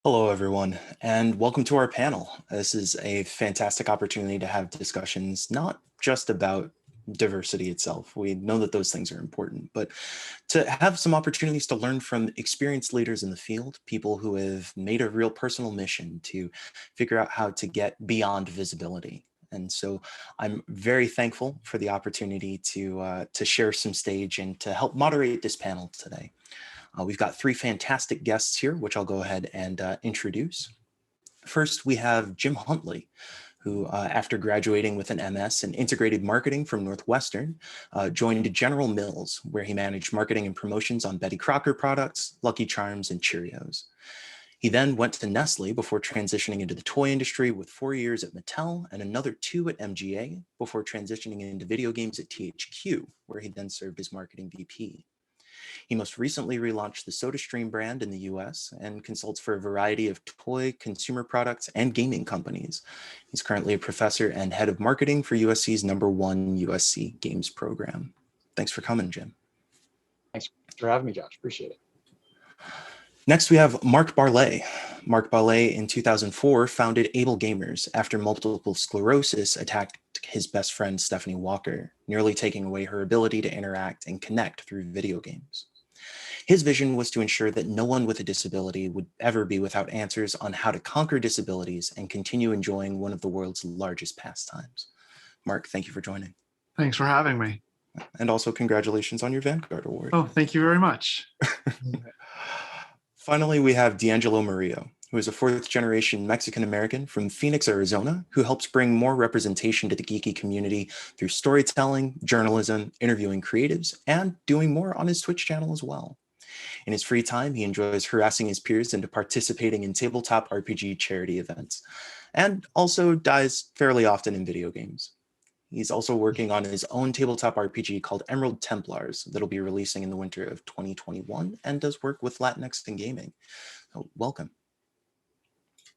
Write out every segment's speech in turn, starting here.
Hello, everyone, and welcome to our panel. This is a fantastic opportunity to have discussions not just about diversity itself. We know that those things are important, but to have some opportunities to learn from experienced leaders in the field, people who have made a real personal mission to figure out how to get beyond visibility. And so I'm very thankful for the opportunity to share some stage and to help moderate this panel today. We've got three fantastic guests here, which I'll go ahead and introduce. First, we have Jim Huntley, who after graduating with an MS in integrated marketing from Northwestern, joined General Mills, where he managed marketing and promotions on Betty Crocker products, Lucky Charms, and Cheerios. He then went to Nestle before transitioning into the toy industry with 4 years at Mattel and another 2 at MGA before transitioning into video games at THQ, where he then served as marketing VP. He most recently relaunched the SodaStream brand in the US and consults for a variety of toy, consumer products, and gaming companies. He's currently a professor and head of marketing for USC's #1 USC Games program. Thanks for coming, Jim. Thanks for having me, Josh. Appreciate it. Next, we have Mark Barley. Mark Barley in 2004 founded Able Gamers after multiple sclerosis attacked his best friend, Stephanie Walker, nearly taking away her ability to interact and connect through video games. His vision was to ensure that no one with a disability would ever be without answers on how to conquer disabilities and continue enjoying one of the world's largest pastimes. Mark, thank you for joining. Thanks for having me. And also congratulations on your Vanguard Award. Oh, thank you very much. Finally, we have D'Angelo Murillo, who is a fourth-generation Mexican-American from Phoenix, Arizona, who helps bring more representation to the geeky community through storytelling, journalism, interviewing creatives, and doing more on his Twitch channel as well. In his free time, he enjoys harassing his peers into participating in tabletop RPG charity events, and also dies fairly often in video games. He's also working on his own tabletop RPG called Emerald Templars that'll be releasing in the winter of 2021 and does work with Latinx in gaming. So welcome.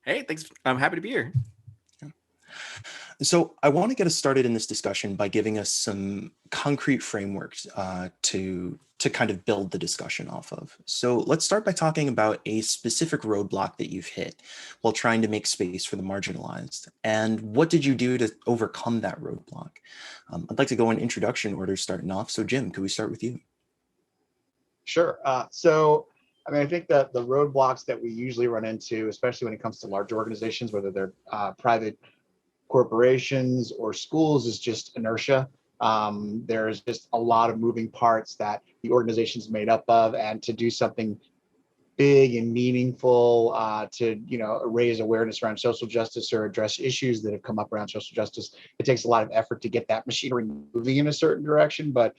Hey, thanks. I'm happy to be here. So I want to get us started in this discussion by giving us some concrete frameworks to kind of build the discussion off of. So let's start by talking about a specific roadblock that you've hit while trying to make space for the marginalized. And what did you do to overcome that roadblock? I'd like to go in introduction order starting off. So Jim, could we start with you? Sure. I think that the roadblocks that we usually run into, especially when it comes to large organizations, whether they're private corporations or schools, is just inertia. There's just a lot of moving parts that the organization's made up of, and to do something big and meaningful to raise awareness around social justice or address issues that have come up around social justice, it takes a lot of effort to get that machinery moving in a certain direction. But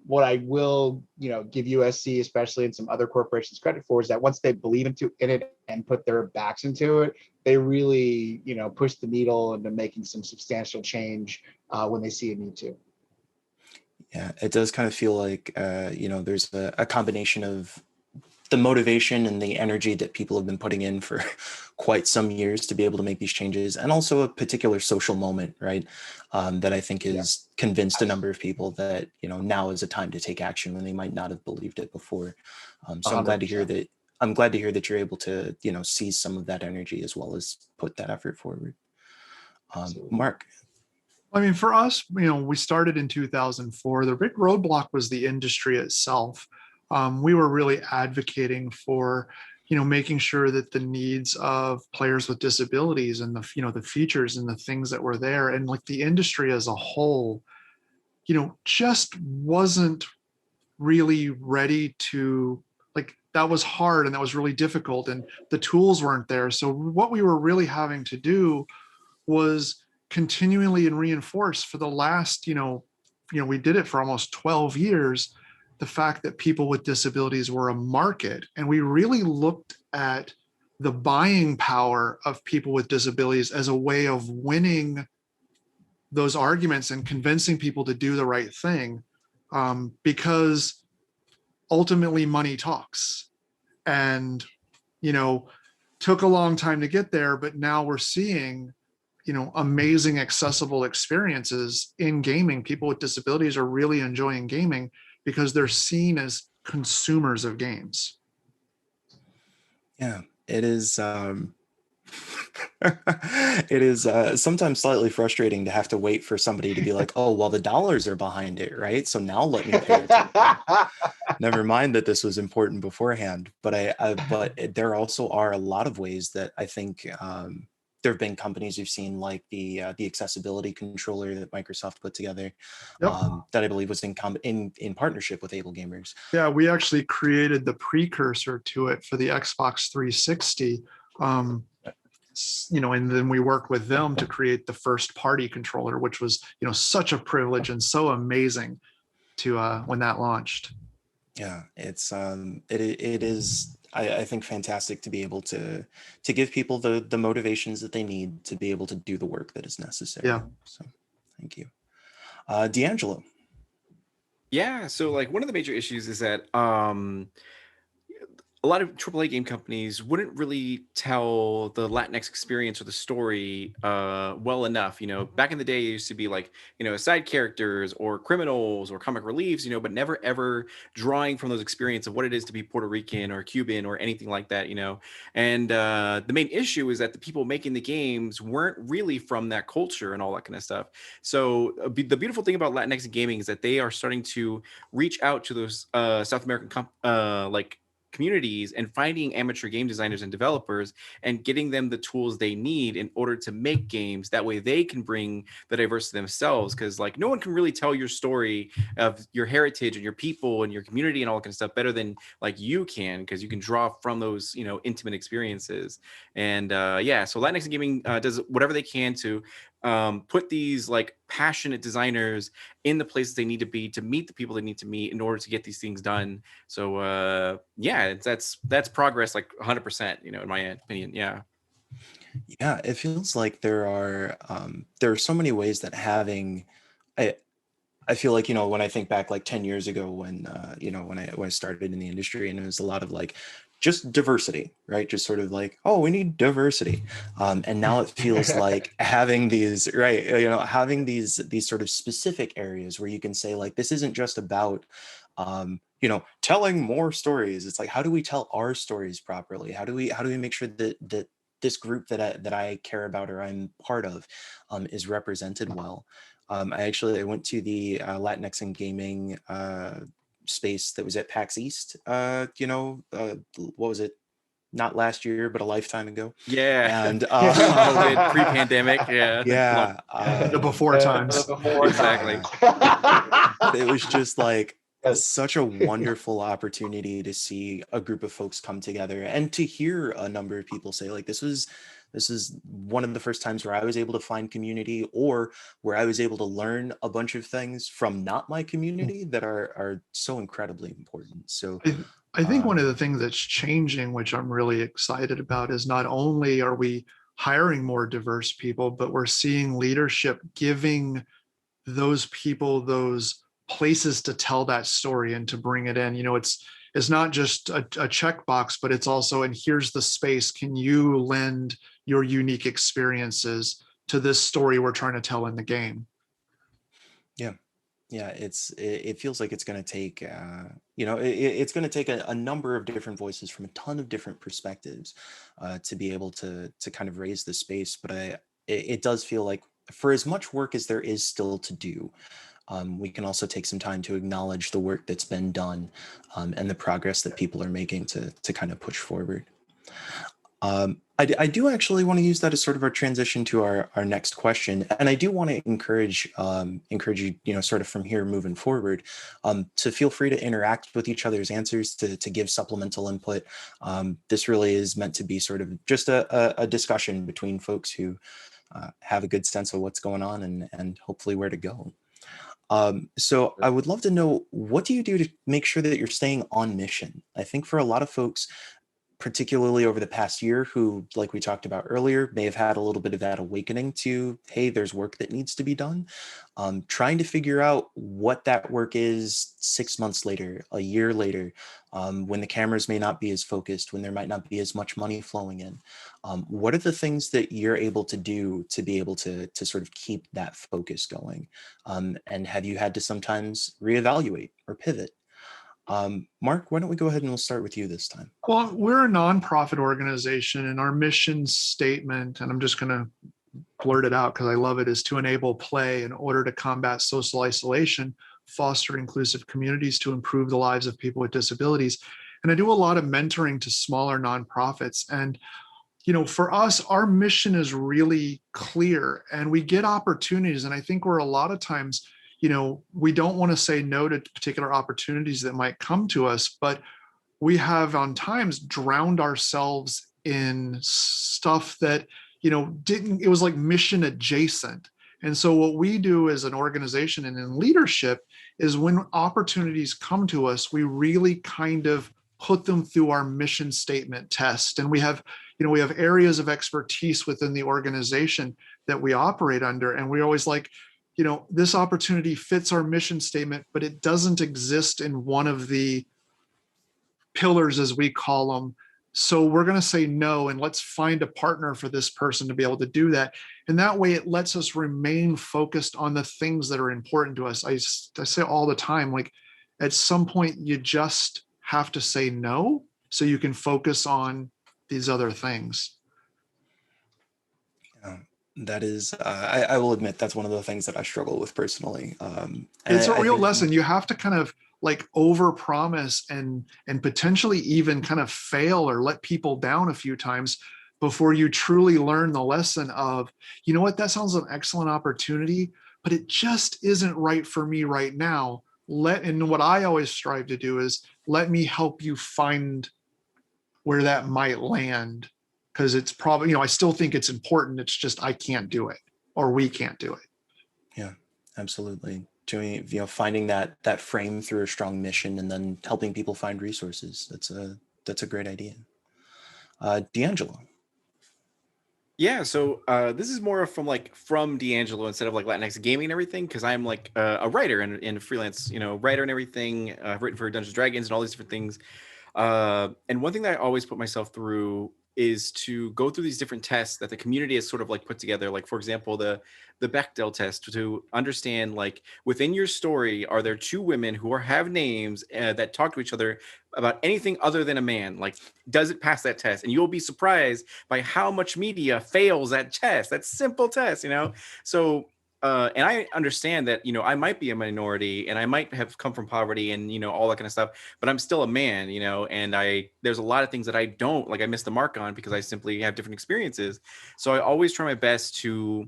what I will, give USC, especially and some other corporations, credit for is that once they believe in it and put their backs into it, they really, push the needle into making some substantial change when they see a need to. Yeah, it does kind of feel like, there's a combination of the motivation and the energy that people have been putting in for quite some years to be able to make these changes, and also a particular social moment, right? That I think has convinced a number of people that, now is a time to take action when they might not have believed it before. So I'm glad to hear that. I'm glad to hear that you're able to, seize some of that energy as well as put that effort forward. Mark. I mean, for us, we started in 2004. The big roadblock was the industry itself. We were really advocating for, making sure that the needs of players with disabilities and the features and the things that were there, and like the industry as a whole, just wasn't really ready to, that was hard and that was really difficult, and the tools weren't there. So what we were really having to do was continually and reinforce for the last, we did it for almost 12 years, the fact that people with disabilities were a market. And we really looked at the buying power of people with disabilities as a way of winning those arguments and convincing people to do the right thing, because ultimately money talks. And, took a long time to get there, but now we're seeing, amazing accessible experiences in gaming. People with disabilities are really enjoying gaming because they're seen as consumers of games. Yeah, it is it is sometimes slightly frustrating to have to wait for somebody to be like, oh, well, the dollars are behind it, right? So now let me pay attention. Never mind that this was important beforehand. But there also are a lot of ways that I think there have been companies you've seen, like the accessibility controller that Microsoft put together, Yep. that I believe was in partnership with Able Gamers. Yeah, we actually created the precursor to it for the Xbox 360. And then we worked with them to create the first party controller, which was, such a privilege and so amazing to when that launched. Yeah, it's it is I think fantastic to be able to give people the motivations that they need to be able to do the work that is necessary. Yeah. So thank you. D'Angelo. Yeah, so like one of the major issues is that a lot of AAA game companies wouldn't really tell the Latinx experience or the story well enough. Back in the day, it used to be like, side characters or criminals or comic reliefs, but never ever drawing from those experiences of what it is to be Puerto Rican or Cuban or anything like that. And the main issue is that the people making the games weren't really from that culture and all that kind of stuff. So the beautiful thing about Latinx gaming is that they are starting to reach out to those South American like communities and finding amateur game designers and developers and getting them the tools they need in order to make games. That way they can bring the diversity themselves, because like no one can really tell your story of your heritage and your people and your community and all that kind of stuff better than like you can, because you can draw from those intimate experiences. And so Latinx gaming does whatever they can to put these like passionate designers in the places they need to be to meet the people they need to meet in order to get these things done. So that's progress, like 100%, in my opinion. Yeah, it feels like there are so many ways that having I feel like, when I think back like 10 years ago when when I started in the industry, and it was a lot of like just diversity, right? Just sort of like, oh, we need diversity. And now it feels like having these, right, having these sort of specific areas where you can say like, this isn't just about telling more stories. It's like, how do we tell our stories properly? How do we make sure that this group that I care about or I'm part of is represented well? I went to the Latinx and gaming space that was at PAX East. What was it? Not last year, but a lifetime ago. And COVID, pre-pandemic, yeah, The before times. Exactly. But it was just like such a wonderful opportunity to see a group of folks come together and to hear a number of people say like, this is one of the first times where I was able to find community, or where I was able to learn a bunch of things from not my community that are so incredibly important. So I think one of the things that's changing, which I'm really excited about, is not only are we hiring more diverse people, but we're seeing leadership giving those people those places to tell that story and to bring it in. It's not just a checkbox, but it's also, and here's the space. Can you lend your unique experiences to this story we're trying to tell in the game? Yeah, it feels like it's going to take it's going to take a number of different voices from a ton of different perspectives to be able to kind of raise the space. But it does feel like, for as much work as there is still to do, we can also take some time to acknowledge the work that's been done and the progress that people are making to kind of push forward. I do actually want to use that as sort of our transition to our next question. And I do want to encourage you, sort of from here moving forward, to feel free to interact with each other's answers, to give supplemental input. This really is meant to be sort of just a discussion between folks who have a good sense of what's going on and hopefully where to go. So I would love to know, what do you do to make sure that you're staying on mission? I think for a lot of folks, particularly over the past year, who, like we talked about earlier, may have had a little bit of that awakening to, hey, there's work that needs to be done. Trying to figure out what that work is 6 months later, a year later, when the cameras may not be as focused, when there might not be as much money flowing in. What are the things that you're able to do to be able to sort of keep that focus going? And have you had to sometimes reevaluate or pivot? Mark, why don't we go ahead and we'll start with you this time? Well, we're a nonprofit organization, and our mission statement, and I'm just going to blurt it out because I love it, is to enable play in order to combat social isolation, foster inclusive communities to improve the lives of people with disabilities. And I do a lot of mentoring to smaller nonprofits. And for us, our mission is really clear, and we get opportunities. And I think we're a lot of times, we don't want to say no to particular opportunities that might come to us, but we have on times drowned ourselves in stuff that, it was like mission adjacent. And so what we do as an organization and in leadership is when opportunities come to us, we really kind of put them through our mission statement test. And we have areas of expertise within the organization that we operate under. And we're always like, this opportunity fits our mission statement, but it doesn't exist in one of the pillars, as we call them. So we're going to say no, and let's find a partner for this person to be able to do that. And that way it lets us remain focused on the things that are important to us. I say all the time, like at some point you just have to say no so you can focus on these other things. That is, I will admit that's one of the things that I struggle with personally. It's a real lesson. You have to kind of like overpromise and potentially even kind of fail or let people down a few times before you truly learn the lesson of, that sounds like an excellent opportunity, but it just isn't right for me right now. And what I always strive to do is let me help you find where that might land. Because it's probably, I still think it's important. It's just, I can't do it, or we can't do it. Yeah, absolutely. Doing, finding that frame through a strong mission and then helping people find resources. That's a great idea. D'Angelo. Yeah, so this is more from D'Angelo instead of like Latinx gaming and everything, because I'm like a writer and a freelance, writer and everything. I've written for Dungeons and Dragons and all these different things. And one thing that I always put myself through is to go through these different tests that the community has sort of like put together. Like, for example, the Bechdel test, to understand, like, within your story, are there two women who have names that talk to each other about anything other than a man? Like, does it pass that test? And you'll be surprised by how much media fails that test, that simple test, So and I understand that, I might be a minority and I might have come from poverty and, all that kind of stuff, but I'm still a man, and there's a lot of things that I don't, like, I miss the mark on because I simply have different experiences. So I always try my best to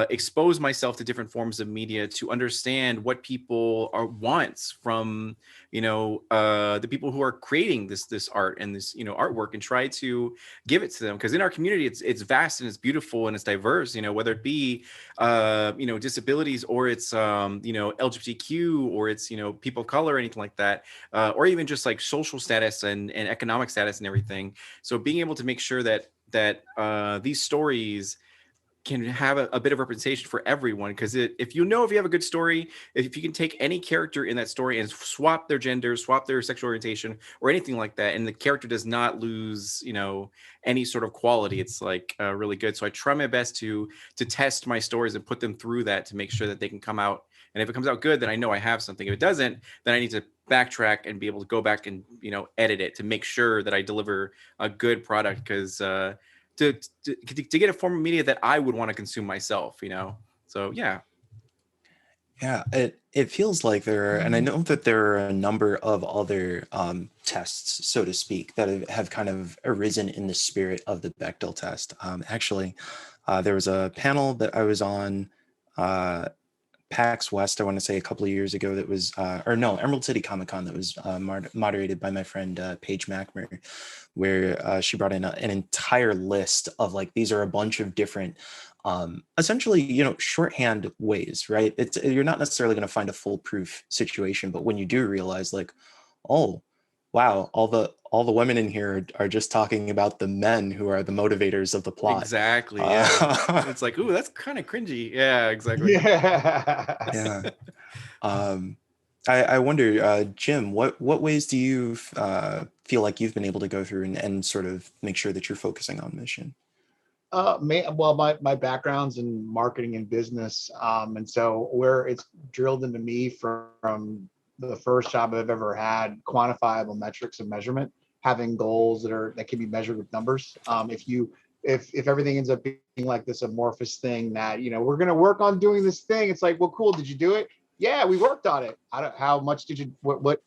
expose myself to different forms of media to understand what people wants from, the people who are creating this art and this, artwork, and try to give it to them. Because in our community, it's vast and it's beautiful and it's diverse, whether it be, disabilities, or it's, LGBTQ, or it's, people of color, or anything like that, or even just like social status and economic status and everything. So being able to make sure that these stories can have a bit of representation for everyone, because if you have a good story, if you can take any character in that story and swap their gender, swap their sexual orientation, or anything like that, and the character does not lose any sort of quality, it's like really good. So I try my best to test my stories and put them through that to make sure that they can come out, and if it comes out good, then I know I have something. If it doesn't, then I need to backtrack and be able to go back and edit it to make sure that I deliver a good product, because to get a form of media that I would want to consume myself, So yeah. Yeah, it feels like there are, and I know that there are a number of other tests, so to speak, that have kind of arisen in the spirit of the Bechdel test. Actually, there was a panel that I was on, PAX West, I want to say a couple of years ago, that was, Emerald City Comic Con, that was moderated by my friend Paige McMurray, where she brought in an entire list of, like, these are a bunch of different, essentially, shorthand ways, right? You're not necessarily going to find a foolproof situation, but when you do realize, like, oh, wow, all the women in here are just talking about the men who are the motivators of the plot. Exactly. Yeah. It's like, ooh, that's kind of cringy. Yeah, exactly. Yeah. Yeah. I wonder, Jim, what ways do you feel like you've been able to go through and sort of make sure that you're focusing on mission? My background's in marketing and business, and so where it's drilled into me from the first job I've ever had quantifiable metrics and measurement, having goals that can be measured with numbers. If everything ends up being like this amorphous thing that, we're going to work on doing this thing, it's like, well, cool, did you do it? Yeah, we worked on it. How much did you, what?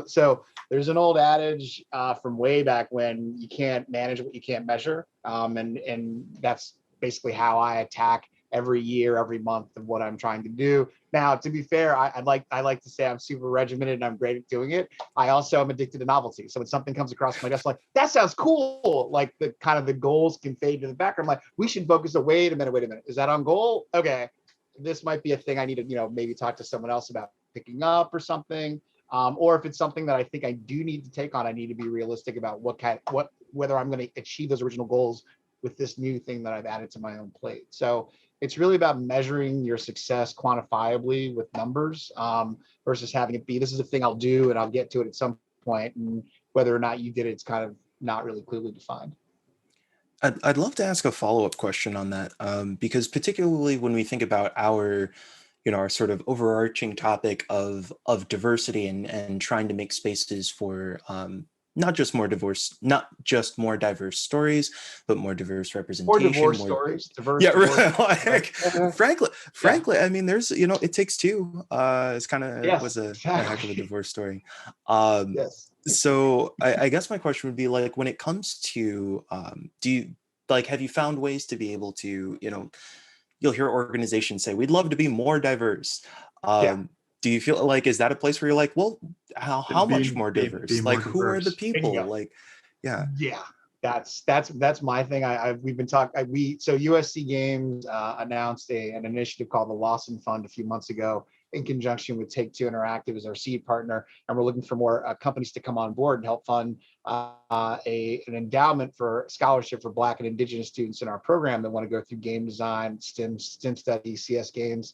So there's an old adage from way back when: you can't manage what you can't measure. And that's basically how I attack every year, every month of what I'm trying to do. Now, to be fair, I like to say I'm super regimented and I'm great at doing it. I also am addicted to novelty. So when something comes across my desk, like, that sounds cool, like the goals can fade to the background. Like, we should focus on, wait a minute. Is that on goal? Okay. This might be a thing I need to, maybe talk to someone else about picking up or something. Or if it's something that I think I do need to take on, I need to be realistic about whether I'm going to achieve those original goals with this new thing that I've added to my own plate. So it's really about measuring your success quantifiably with numbers, versus having it be, this is a thing I'll do and I'll get to it at some point, and whether or not you did it's kind of not really clearly defined. I'd love to ask a follow-up question on that, because particularly when we think about our sort of overarching topic of diversity and trying to make spaces for not just more diverse stories, but more diverse representation. More divorce stories, diverse. Yeah, divorce. frankly, I mean, there's It Takes Two. It's kind of was a heck of a divorce story. Yes. So I guess my question would be, like, when it comes to have you found ways to be able to, you'll hear organizations say, we'd love to be more diverse. Do you feel like, is that a place where you're like, well, how much more diverse? Like, who are the people? Like, yeah. That's my thing. We've been talking. So USC Games announced an initiative called the Lawson Fund a few months ago, in conjunction with Take Two Interactive as our seed partner, and we're looking for more companies to come on board and help fund an endowment for scholarship for Black and Indigenous students in our program that want to go through game design, STEM studies, CS games,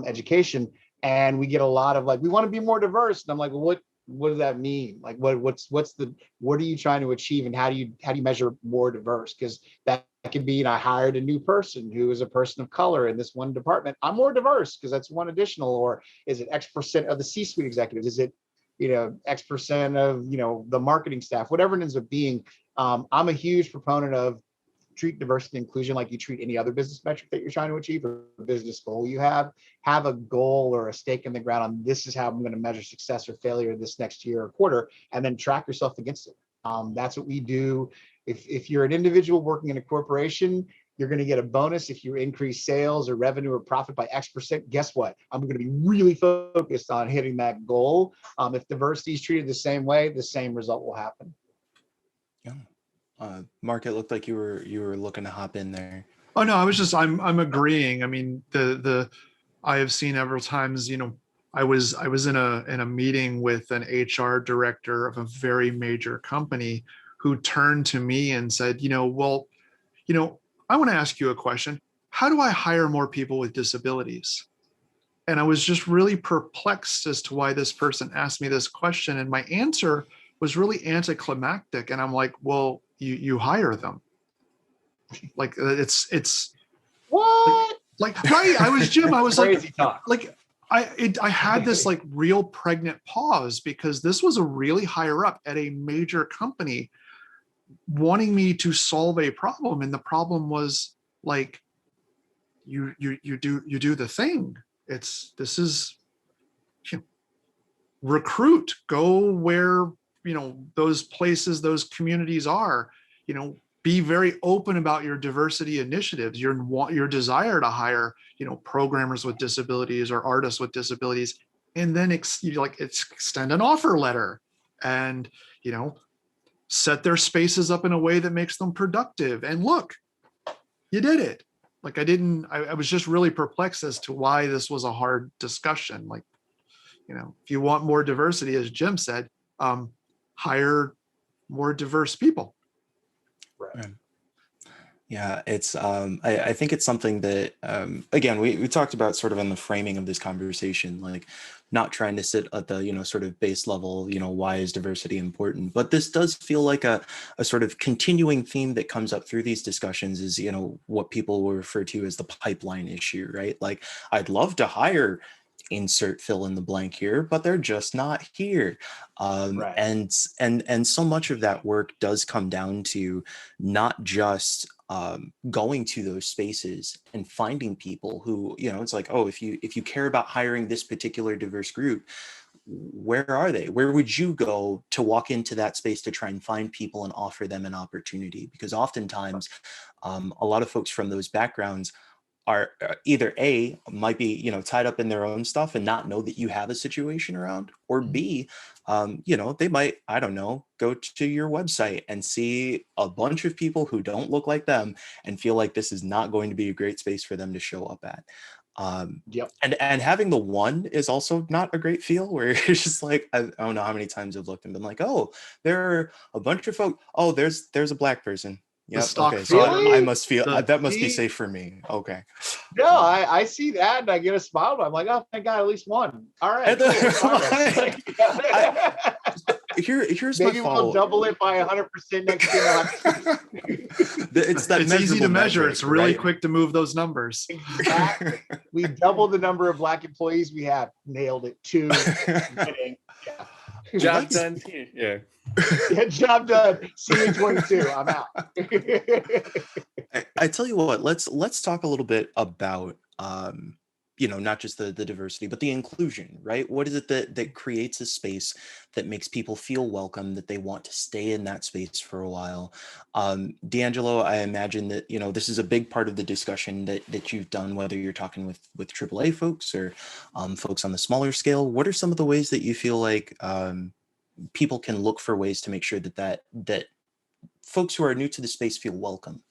education. And we get a lot of, like, we want to be more diverse, and I'm like, well, what does that mean? Like, what are you trying to achieve, and how do you measure more diverse? Because that could be, I hired a new person who is a person of color in this one department, I'm more diverse because that's one additional. Or is it X% of the C-suite executives? Is it X% of the marketing staff? Whatever it ends up being. I'm a huge proponent of treat diversity and inclusion like you treat any other business metric that you're trying to achieve, or business goal you have a goal or a stake in the ground on, this is how I'm going to measure success or failure this next year or quarter, and then track yourself against it. That's what we do. If you're an individual working in a corporation, you're going to get a bonus if you increase sales or revenue or profit by X%. Guess what? I'm going to be really focused on hitting that goal. If diversity is treated the same way, the same result will happen. Yeah. Mark, it looked like you were looking to hop in there. Oh no, I'm agreeing. I mean, I have seen several times, I was in a meeting with an HR director of a very major company who turned to me and said, well, I want to ask you a question. How do I hire more people with disabilities? And I was just really perplexed as to why this person asked me this question. And my answer was really anticlimactic. And I'm like, well, you hire them. Like, it's what? Like right. I was crazy like, talk. Like I had this like real pregnant pause, because this was a really higher up at a major company wanting me to solve a problem. And the problem was, like, you do the thing. This is recruit, go where, those places, those communities are, be very open about your diversity initiatives, your desire to hire, programmers with disabilities or artists with disabilities, and then extend an offer letter and, set their spaces up in a way that makes them productive. And look, you did it. Like, I was just really perplexed as to why this was a hard discussion. Like, if you want more diversity, as Jim said, hire more diverse people. Right. Yeah, it's I think it's something that again, we talked about sort of in the framing of this conversation, like not trying to sit at the sort of base level, why is diversity important? But this does feel like a sort of continuing theme that comes up through these discussions is what people will refer to as the pipeline issue, right? Like, I'd love to hire insert fill in the blank here, but they're just not here. Right. And so much of that work does come down to not just going to those spaces and finding people who, it's like, oh, if you care about hiring this particular diverse group, where are they? Where would you go to walk into that space to try and find people and offer them an opportunity? Because oftentimes a lot of folks from those backgrounds are either A, might be, tied up in their own stuff and not know that you have a situation around, or B, they might, I don't know, go to your website and see a bunch of people who don't look like them and feel like this is not going to be a great space for them to show up at. Yep. And having the one is also not a great feel, where it's just like, I don't know how many times I've looked and been like, oh, there are a bunch of folks. Oh, there's a Black person. Yeah. Okay. So Really? I must feel that must be safe for me. Okay. No, I see that and I get a smile. I'm like, oh, thank God, at least one. All right. Here's maybe my we'll double it by 100% next year. It's easy to measure. Metric, It's really right? quick to move those numbers. Exactly. We doubled the number of Black employees we have. Nailed it. 2. Yeah. Job done. Yeah. Yeah, job done. See you in 22. I'm out. I tell you what, let's talk a little bit about not just the diversity, but the inclusion, right? What is it that creates a space that makes people feel welcome, that they want to stay in that space for a while? D'Angelo, I imagine that, this is a big part of the discussion that you've done, whether you're talking with AAA folks or folks on the smaller scale. What are some of the ways that you feel like people can look for ways to make sure that folks who are new to the space feel welcome?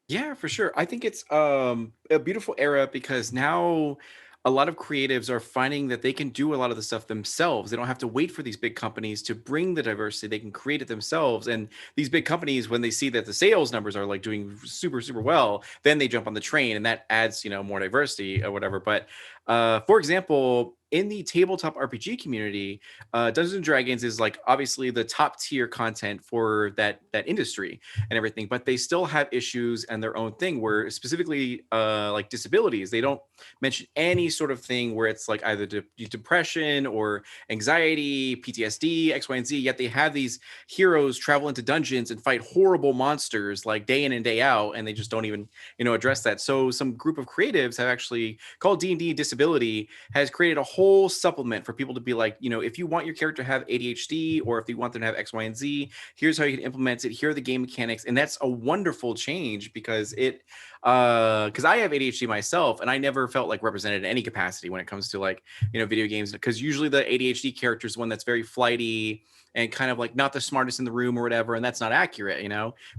Yeah, for sure. I think it's a beautiful era because now a lot of creatives are finding that they can do a lot of the stuff themselves. They don't have to wait for these big companies to bring the diversity. They can create it themselves. And these big companies, when they see that the sales numbers are like doing super, super well, then they jump on the train and that adds, more diversity or whatever. But for example, in the tabletop RPG community, Dungeons and Dragons is like obviously the top tier content for that industry and everything, but they still have issues and their own thing where specifically like disabilities, they don't mention any sort of thing where it's like either depression or anxiety, PTSD, X, Y, and Z, yet they have these heroes travel into dungeons and fight horrible monsters like day in and day out, and they just don't even, address that. So some group of creatives have actually called D&D Disability has created a whole supplement for people to be like, if you want your character to have ADHD or if you want them to have X, Y, and Z, here's how you can implement it. Here are the game mechanics. And that's a wonderful change because because I have ADHD myself and I never felt like represented in any capacity when it comes to like, video games, because usually the ADHD character is one that's very flighty and kind of like not the smartest in the room or whatever. And that's not accurate.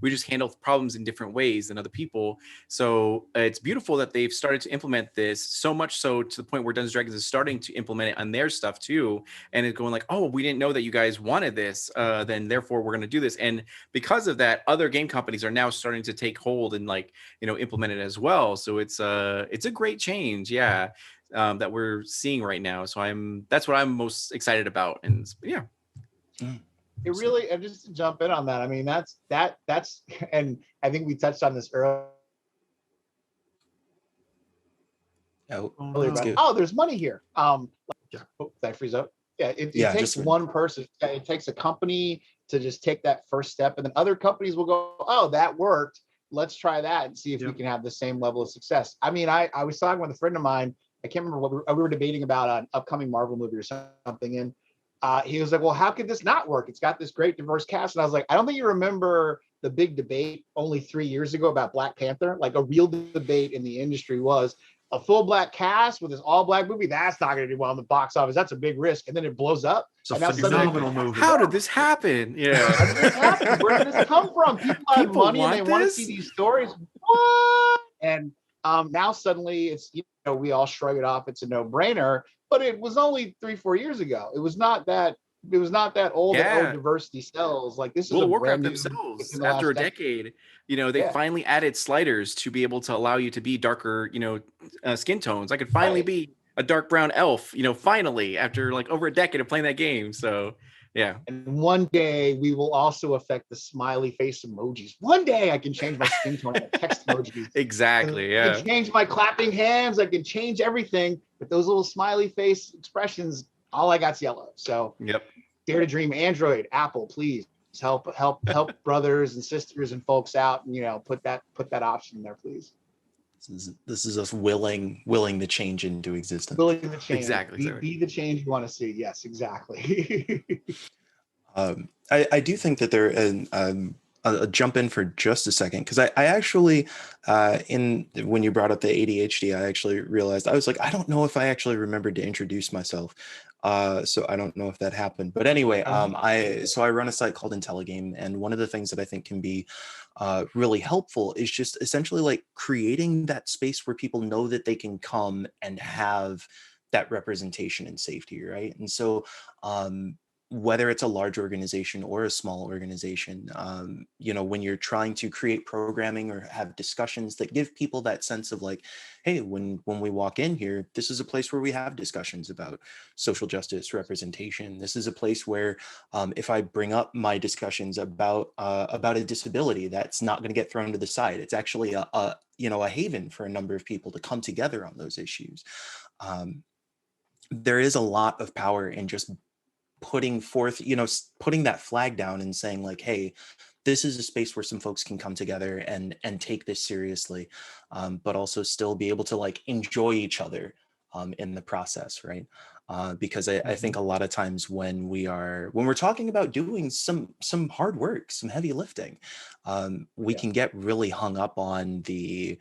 We just handle problems in different ways than other people. So it's beautiful that they've started to implement this, so much so to the point where Dungeons and Dragons is starting to implement it on their stuff too. And it's going like, oh, we didn't know that you guys wanted this. Then therefore we're going to do this. And because of that, other game companies are now starting to take hold and like, implement it as well. So it's a great change. Yeah. That we're seeing right now. So that's what I'm most excited about. And yeah. It really, and just to jump in on that, I mean, that's, and I think we touched on this earlier. Oh, there's money here. Did I freeze up? Yeah, it takes one person. It takes a company to just take that first step, and then other companies will go, oh, that worked. Let's try that and see if we can have the same level of success. I mean, I was talking with a friend of mine. I can't remember what we were debating about an upcoming Marvel movie or something, and he was like, well, how could this not work? It's got this great diverse cast. And I was like, I don't think you remember the big debate only 3 years ago about Black Panther. Like a real debate in the industry was a full Black cast with this all Black movie. That's not going to do well in the box office. That's a big risk. And then it blows up. It's a phenomenal movie. How did this happen? Yeah. How did this happen? Where did this come from? People have money and they want to see these stories. What? And now suddenly it's, we all shrug it off. It's a no-brainer. But it was only 3-4 years ago. It was not that old. Yeah. That diversity sells. Like this is World a of Warcraft brand new themselves after a decade. They finally added sliders to be able to allow you to be darker, skin tones. I could finally be a dark brown elf, finally after like over a decade of playing that game. So Yeah. And one day we will also affect the smiley face emojis. One day I can change my skin tone and text emojis. Exactly. I Yeah. can change my clapping hands. I can change everything. But those little smiley face expressions, all I got's yellow. So Yep. dare to dream. Android, Apple, please help brothers and sisters and folks out, and put that option in there, please. This is us willing the change into existence. Willing to change. Exactly. Be the change you want to see. Yes, exactly. I do think that there, and I'll jump in for just a second, because I actually, when you brought up the ADHD, I actually realized, I was like, I don't know if I actually remembered to introduce myself. So I don't know if that happened. But anyway, I run a site called Intelligame, and one of the things that I think can be really helpful is just essentially like creating that space where people know that they can come and have that representation and safety, right? And so whether it's a large organization or a small organization, when you're trying to create programming or have discussions that give people that sense of like, hey, when we walk in here, this is a place where we have discussions about social justice representation. This is a place where if I bring up my discussions about a disability, that's not going to get thrown to the side. It's actually a haven for a number of people to come together on those issues. There is a lot of power in just putting forth, putting that flag down and saying like, hey, this is a space where some folks can come together and take this seriously, but also still be able to like enjoy each other in the process, right? Because I think a lot of times when we're talking about doing some hard work, some heavy lifting, we can get really hung up on the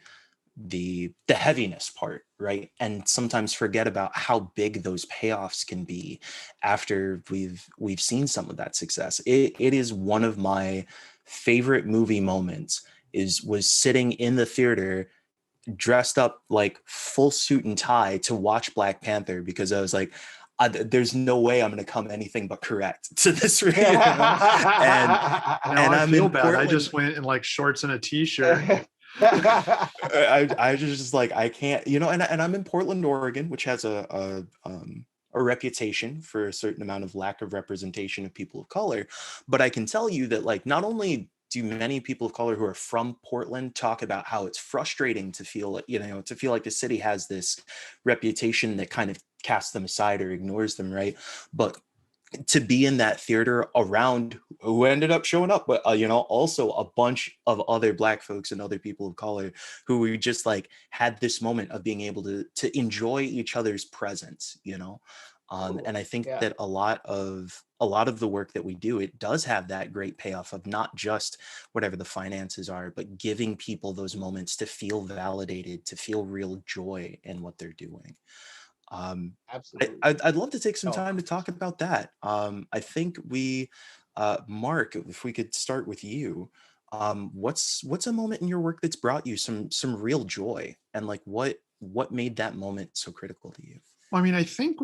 heaviness part, right? And sometimes forget about how big those payoffs can be after we've seen some of that success. It is one of my favorite movie moments was sitting in the theater dressed up like full suit and tie to watch Black Panther, because I was like, there's no way I'm going to come anything but correct to this review. And I feel bad. I just went in like shorts and a t-shirt. I just like, I can't, and I'm in Portland, Oregon, which has a reputation for a certain amount of lack of representation of people of color. But I can tell you that like, not only do many people of color who are from Portland talk about how it's frustrating to feel like, the city has this reputation that kind of casts them aside or ignores them, right? But to be in that theater around who ended up showing up, but also a bunch of other Black folks and other people of color who we just like had this moment of being able to enjoy each other's presence, and I think that a lot of the work that we do, it does have that great payoff of not just whatever the finances are, but giving people those moments to feel validated, to feel real joy in what they're doing. Absolutely. I'd love to take some time to talk about that. I think Mark, if we could start with you, what's a moment in your work that's brought you some real joy, and like what made that moment so critical to you? I mean, I think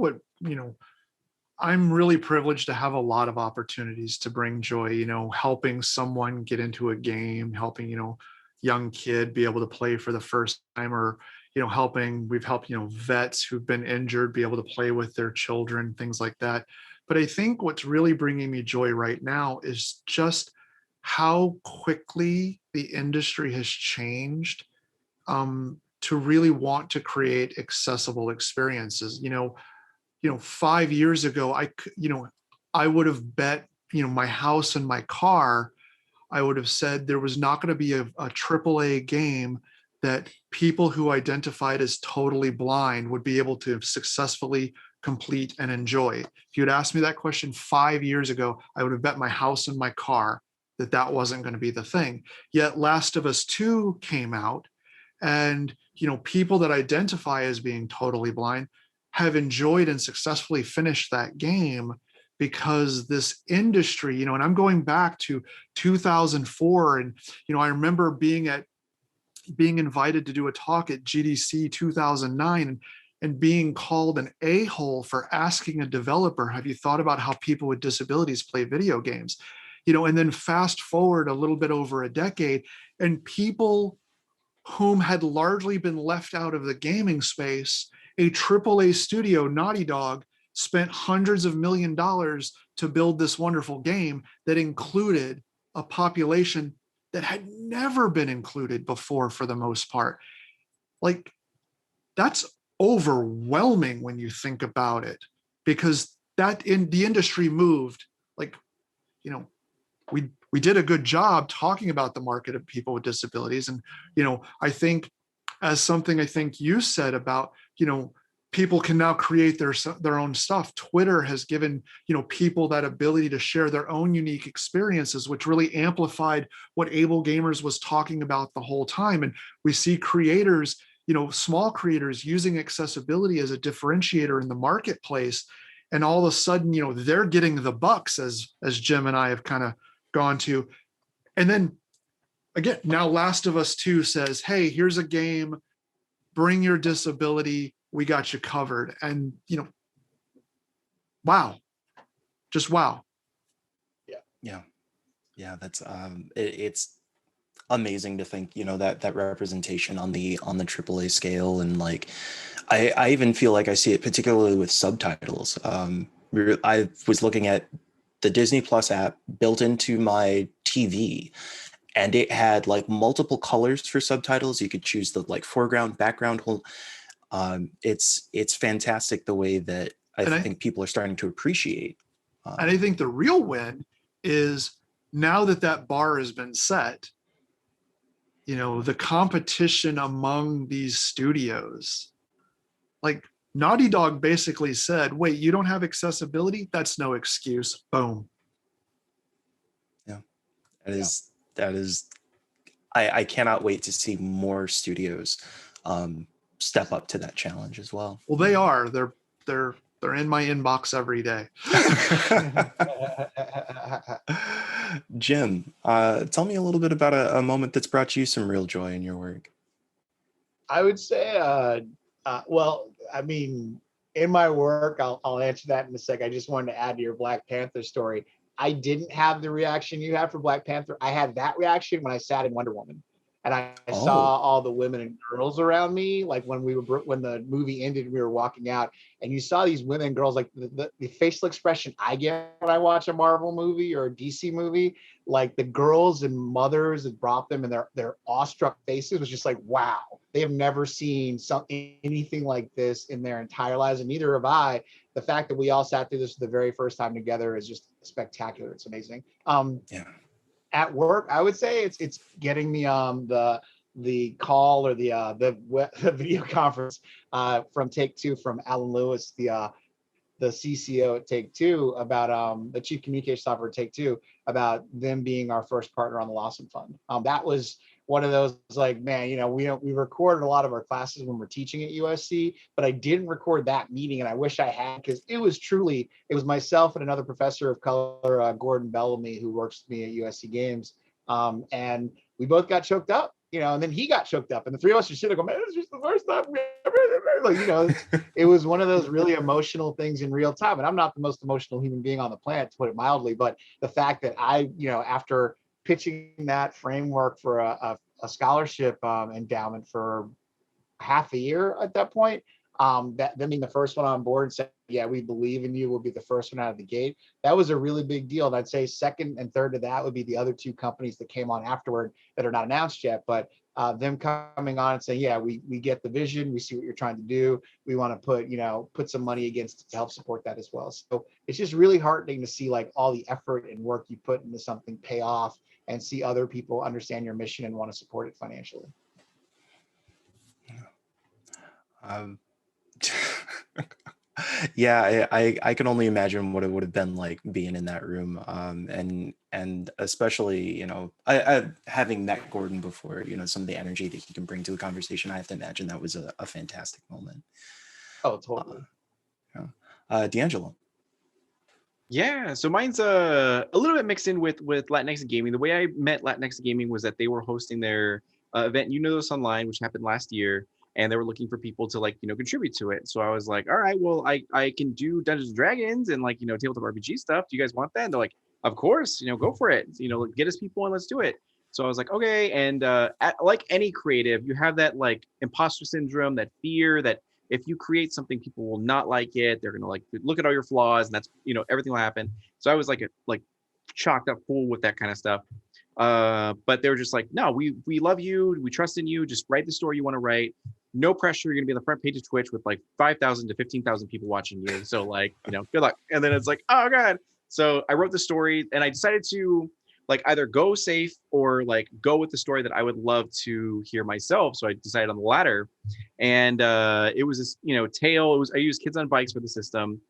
I'm really privileged to have a lot of opportunities to bring joy, helping someone get into a game, helping, young kid be able to play for the first time, or, we've helped, vets who've been injured be able to play with their children, things like that. But I think what's really bringing me joy right now is just how quickly the industry has changed, to really want to create accessible experiences. 5 years ago, I would have bet, my house and my car, I would have said there was not going to be a AAA game that people who identified as totally blind would be able to successfully complete and enjoy. If you'd asked me that question 5 years ago, I would have bet my house and my car that wasn't going to be the thing. Yet Last of Us 2 came out, and people that identify as being totally blind have enjoyed and successfully finished that game, because this industry, and I'm going back to 2004, and I remember being invited to do a talk at GDC 2009, and being called an a-hole for asking a developer, have you thought about how people with disabilities play video games? And then fast forward a little bit over a decade, and people whom had largely been left out of the gaming space, a AAA studio, Naughty Dog, spent hundreds of $1 million to build this wonderful game that included a population that had never been included before for the most part. Like, that's overwhelming when you think about it, because that in the industry moved, like, you know, we did a good job talking about the market of people with disabilities. And, I think, as something I think you said about, people can now create their own stuff. Twitter has given, people that ability to share their own unique experiences, which really amplified what Able Gamers was talking about the whole time. And we see creators, small creators using accessibility as a differentiator in the marketplace. And all of a sudden, they're getting the bucks, as Jim and I have kind of gone to. And then again, now Last of Us 2 says, hey, here's a game, bring your disability, we got you covered. And, wow, just wow. Yeah. That's it's amazing to think, that representation on the AAA scale. And like, I even feel like I see it particularly with subtitles. I was looking at the Disney Plus app built into my TV, and it had like multiple colors for subtitles. You could choose the like foreground, background, whole. It's fantastic the way that I think people are starting to appreciate. And I think the real win is, now that bar has been set, the competition among these studios, like Naughty Dog basically said, wait, you don't have accessibility? That's no excuse. Boom. Yeah, that is, I cannot wait to see more studios step up to that challenge as well. Well, they are. They're in my inbox every day. Jim, tell me a little bit about a moment that's brought you some real joy in your work. I would say, well, I mean, in my work, I'll answer that in a sec. I just wanted to add to your Black Panther story. I didn't have the reaction you had for Black Panther. I had that reaction when I sat in Wonder Woman, and I saw all the women and girls around me. Like when the movie ended, we were walking out, and you saw these women and girls, like the facial expression I get when I watch a Marvel movie or a DC movie, like the girls and mothers that brought them, and their awestruck faces was just like, wow, they have never seen anything like this in their entire lives, and neither have I. The fact that we all sat through this for the very first time together is just spectacular. It's amazing. Yeah. At work, I would say it's getting the call or the video conference from Take-Two from Alan Lewis, the CCO at Take-Two, about the chief communications officer at Take-Two, about them being our first partner on the Lawson Fund. That was one of those, like, man, we recorded a lot of our classes when we're teaching at USC, but I didn't record that meeting, and I wish I had, because it was myself and another professor of color, Gordon Bellamy, who works with me at USC Games, and we both got choked up, and then he got choked up, and the three of us just sitting there going, man, this is the first time we ever, like, it was one of those really emotional things in real time. And I'm not the most emotional human being on the planet, to put it mildly, but the fact that I, after pitching that framework for a scholarship endowment for half a year at that point, that them being the first one on board and said, yeah, we believe in you, we'll be the first one out of the gate. That was a really big deal. And I'd say second and third to that would be the other two companies that came on afterward that are not announced yet, but them coming on and saying, yeah, we get the vision, we see what you're trying to do, we want to put some money against it to help support that as well. So it's just really heartening to see like all the effort and work you put into something pay off, and see other people understand your mission and want to support it financially. Yeah, I can only imagine what it would have been like being in that room, and especially I having met Gordon before, some of the energy that he can bring to a conversation. I have to imagine that was a fantastic moment. Oh, totally. D'Angelo. Yeah, so mine's a little bit mixed in with Latinx Gaming. The way I met Latinx Gaming was that they were hosting their event, this online, which happened last year, and they were looking for people to contribute to it. So I was like, all right, well, I can do Dungeons and Dragons and tabletop RPG stuff. Do you guys want that? And they're like, of course, go for it. Get us people and let's do it. So I was like, okay. And like any creative, you have that like imposter syndrome, that fear that if you create something, people will not like it. They're gonna like look at all your flaws, and that's everything will happen. So I was like chocked up full with that kind of stuff. But they were just like, no, we love you, we trust in you. Just write the story you want to write. No pressure. You're gonna be on the front page of Twitch with like 5,000 to 15,000 people watching you. So like, good luck. And then it's like, oh god. So I wrote the story, and I decided to like either go safe or like go with the story that I would love to hear myself. So I decided on the latter, and it was this tale. I used Kids on Bikes for the system,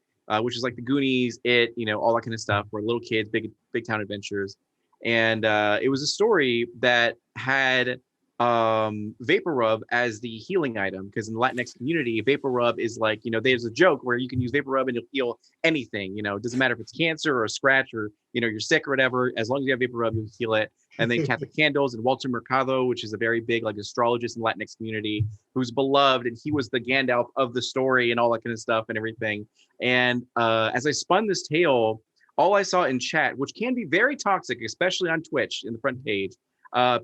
which is like the Goonies, all that kind of stuff. Where little kids, big town adventures, and it was a story that had vapor rub as the healing item, because in the Latinx community, vapor rub is like, there's a joke where you can use vapor rub and you'll heal anything. It doesn't matter if it's cancer or a scratch or you're sick or whatever. As long as you have vapor rub, you'll heal it. And then Catholic Candles and Walter Mercado, which is a very big like astrologist in the Latinx community, who's beloved, and he was the Gandalf of the story and all that kind of stuff and everything. And as I spun this tale, all I saw in chat, which can be very toxic, especially on Twitch in the front page,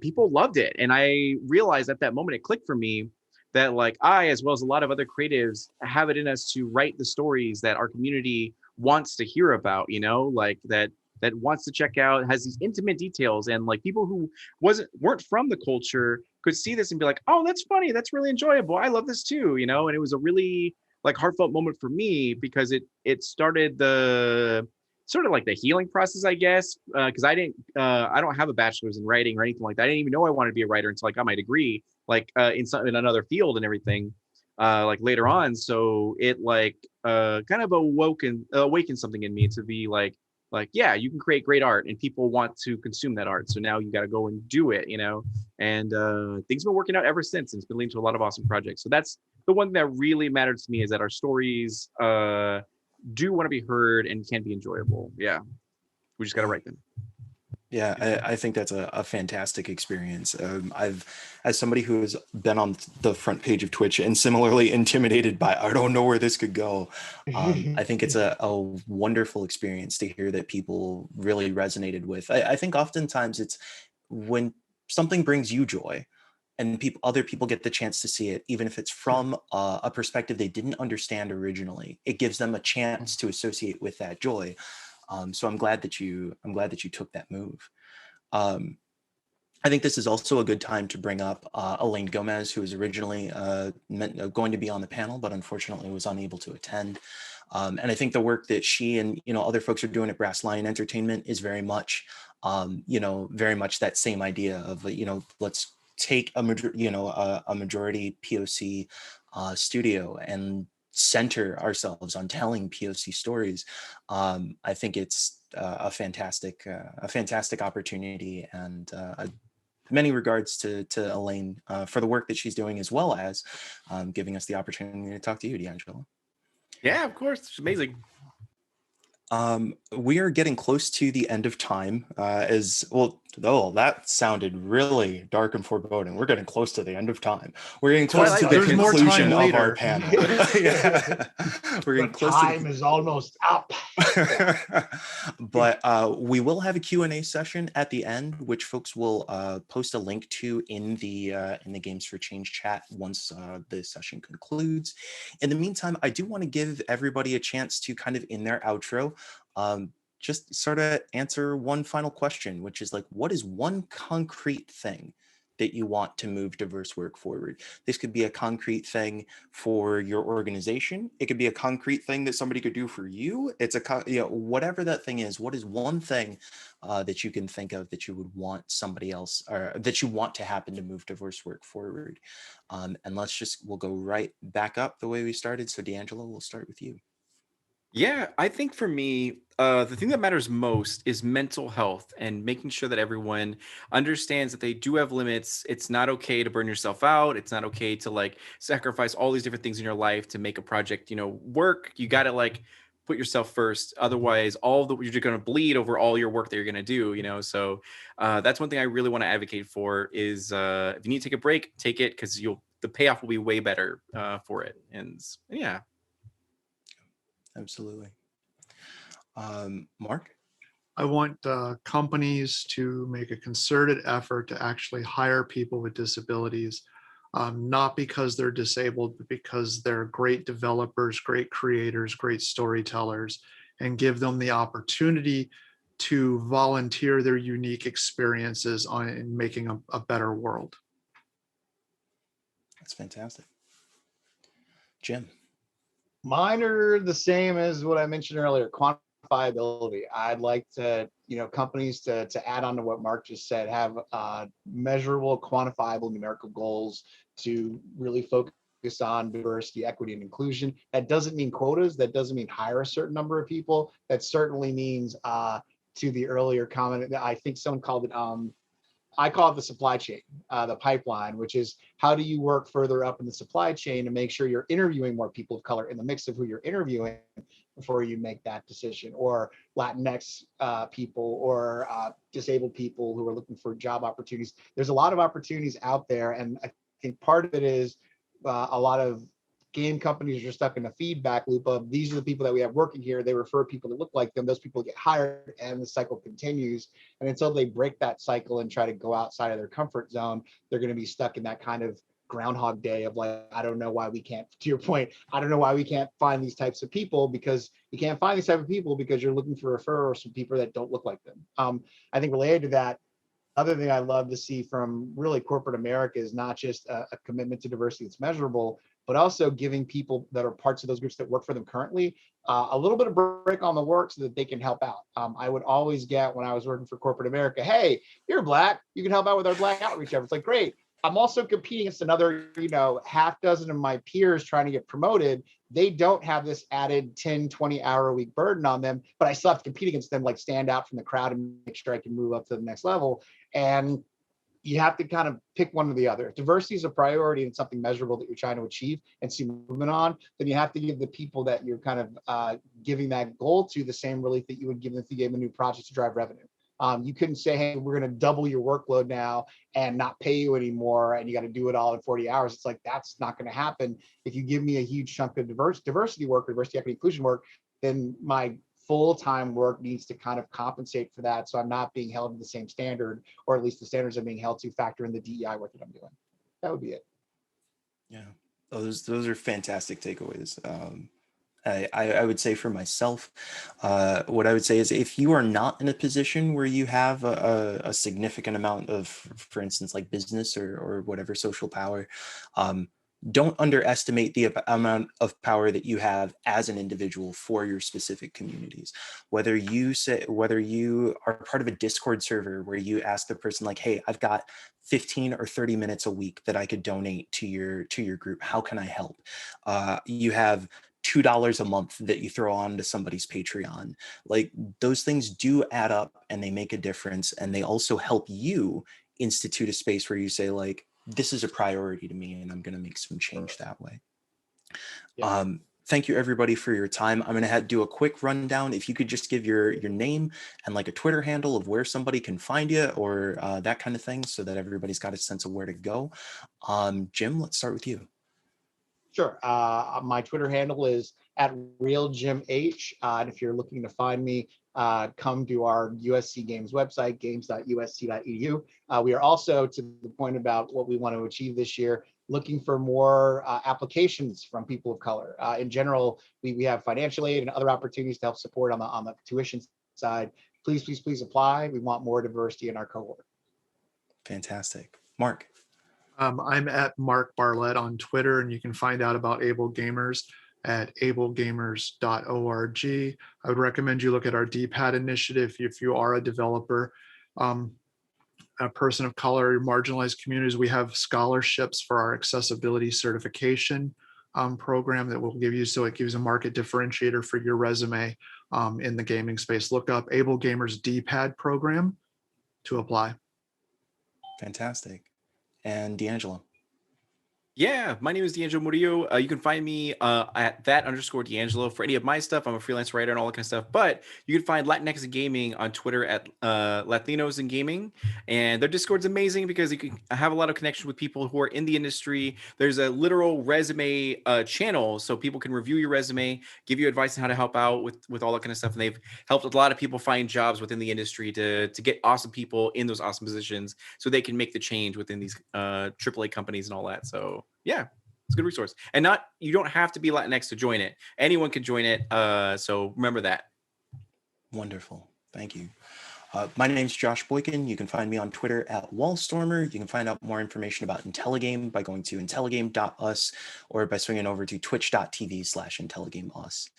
people loved it. And I realized at that moment, it clicked for me that like I, as well as a lot of other creatives, have it in us to write the stories that our community wants to hear about, like that wants to check out, has these intimate details, and like people who weren't from the culture could see this and be like, oh, that's funny, that's really enjoyable, I love this too, and it was a really like heartfelt moment for me, because it started the sort of like the healing process, I guess, because I don't have a bachelor's in writing or anything like that. I didn't even know I wanted to be a writer until I got my degree, like in another field and everything, like later on. So it like kind of awakened something in me to be like, yeah, you can create great art and people want to consume that art. So now you got to go and do it, and things have been working out ever since, and it's been leading to a lot of awesome projects. So that's the one that really mattered to me, is that our stories do want to be heard and can be enjoyable. Yeah, we just got to write them. Yeah, I think that's a fantastic experience. As somebody who has been on the front page of Twitch and similarly intimidated by, I don't know where this could go. I think it's a wonderful experience to hear that people really resonated with. I think oftentimes it's when something brings you joy, and other people get the chance to see it, even if it's from a perspective they didn't understand originally, it gives them a chance to associate with that joy. So I'm glad that you took that move. I think this is also a good time to bring up Elaine Gomez, who was originally going to be on the panel, but unfortunately was unable to attend. And I think the work that she and other folks are doing at Brass Lion Entertainment is very much, very much that same idea of let's take a majority POC studio and center ourselves on telling POC stories. I think it's a fantastic opportunity, and many regards to Elaine for the work that she's doing, as well as giving us the opportunity to talk to you, D'Angelo. Yeah, of course, it's amazing. We are getting close to the end of time, as well. Oh, that sounded really dark and foreboding. We're getting close to the end of time. We're getting close to the conclusion of our panel. Yeah. We're getting close. Time is almost up. But we will have a Q&A session at the end, which folks will post a link to in the Games for Change chat once the session concludes. In the meantime, I do want to give everybody a chance to kind of in their outro just sort of answer one final question, which is like, what is one concrete thing that you want to move diverse work forward? This could be a concrete thing for your organization. It could be a concrete thing that somebody could do for you. It's whatever that thing is. What is one thing that you can think of that you would want somebody else, or that you want to happen to move diverse work forward? And we'll go right back up the way we started. So D'Angelo, we'll start with you. Yeah, I think for me, the thing that matters most is mental health, and making sure that everyone understands that they do have limits. It's not okay to burn yourself out. It's not okay to like sacrifice all these different things in your life to make a project, work. You got to like put yourself first. Otherwise, you're just going to bleed over all your work that you're going to do, So that's one thing I really want to advocate for is if you need to take a break, take it, because the payoff will be way better for it. And yeah. Absolutely. Mark? I want companies to make a concerted effort to actually hire people with disabilities. not because they're disabled, but because they're great developers, great creators, great storytellers, and give them the opportunity to volunteer their unique experiences in making a better world. That's fantastic. Jim. Mine are the same as what I mentioned earlier, quantifiability. I'd like to, companies to add on to what Mark just said, have measurable, quantifiable numerical goals to really focus on diversity, equity, and inclusion. That doesn't mean quotas. That doesn't mean hire a certain number of people. That certainly means, to the earlier comment, that I think someone called it, I call it the supply chain, the pipeline, which is how do you work further up in the supply chain to make sure you're interviewing more people of color in the mix of who you're interviewing before you make that decision, or Latinx people, or disabled people who are looking for job opportunities. There's a lot of opportunities out there, and I think part of it is a lot of game companies are stuck in a feedback loop of these are the people that we have working here. They refer people that look like them. Those people get hired, and the cycle continues. And until they break that cycle and try to go outside of their comfort zone, they're going to be stuck in that kind of Groundhog Day of like, I don't know why we can't, to your point, I don't know why we can't find these types of people, because you can't find these type of people because you're looking for referrals from people that don't look like them. I think related to that, other thing I love to see from really corporate America is not just a commitment to diversity that's measurable, but also giving people that are parts of those groups that work for them currently a little bit of break on the work so that they can help out. I would always get, when I was working for corporate America, hey, you're Black, you can help out with our Black outreach efforts. Like, great. I'm also competing against another, half dozen of my peers trying to get promoted. They don't have this added 10, 20-hour a week burden on them, but I still have to compete against them, like stand out from the crowd and make sure I can move up to the next level. And you have to kind of pick one or the other. If diversity is a priority and something measurable that you're trying to achieve and see movement on, then you have to give the people that you're kind of giving that goal to the same relief that you would give them if you gave them a new project to drive revenue. You couldn't say, hey, we're going to double your workload now and not pay you anymore, and you got to do it all in 40 hours. It's like, that's not going to happen. If you give me a huge chunk of diversity work, diversity, equity, inclusion work, then my full-time work needs to kind of compensate for that. So I'm not being held to the same standard, or at least the standards I'm being held to factor in the DEI work that I'm doing. That would be it. Yeah, those are fantastic takeaways. I would say for myself, what I would say is if you are not in a position where you have a significant amount of, for instance, like business or whatever social power, don't underestimate the amount of power that you have as an individual for your specific communities. Whether you are part of a Discord server where you ask the person like, hey, I've got 15 or 30 minutes a week that I could donate to your group. How can I help? You have $2 a month that you throw onto somebody's Patreon. Like, those things do add up and they make a difference. And they also help you institute a space where you say like, this is a priority to me and I'm going to make some change that way. Yeah. Thank you everybody for your time. I'm going to do a quick rundown. If you could just give your name and like a Twitter handle of where somebody can find you, or that kind of thing, so that everybody's got a sense of where to go. Jim, let's start with you. Sure. My Twitter handle is @RealJimH. And if you're looking to find me, come to our USC Games website, games.usc.edu. We are also, to the point about what we want to achieve this year, looking for more applications from people of color. In general, we have financial aid and other opportunities to help support on the tuition side. Please, please, please apply. We want more diversity in our cohort. Fantastic. Mark. I'm at Mark Barlett on Twitter, and you can find out about Able Gamers at ablegamers.org. I would recommend you look at our DPAD initiative if you are a developer, a person of color, marginalized communities. We have scholarships for our accessibility certification program that we'll give you, so it gives a market differentiator for your resume in the gaming space. Look up Able Gamers DPAD program to apply. Fantastic. And D'Angelo. Yeah, my name is D'Angelo Murillo. You can find me at that_D'Angelo for any of my stuff. I'm a freelance writer and all that kind of stuff. But you can find Latinx in Gaming on Twitter at Latinos in Gaming. And their Discord's amazing because you can have a lot of connection with people who are in the industry. There's a literal resume channel so people can review your resume, give you advice on how to help out with all that kind of stuff. And they've helped a lot of people find jobs within the industry to get awesome people in those awesome positions so they can make the change within these AAA companies and all that. So yeah, it's a good resource. And not you don't have to be Latinx to join it. Anyone can join it. So remember that. Wonderful. Thank you. My name's Josh Boykin. You can find me on Twitter at Wallstormer. You can find out more information about Intelligame by going to intelligame.us or by swinging over to twitch.tv/intelligameus.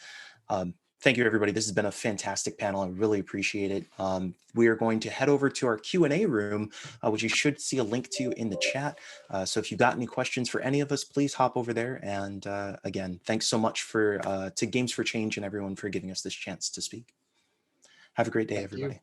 Thank you, everybody. This has been a fantastic panel. I really appreciate it. We are going to head over to our Q&A room, which you should see a link to in the chat. So if you've got any questions for any of us, please hop over there. And again, thanks so much to Games for Change and everyone for giving us this chance to speak. Have a great day, Thank you. everybody.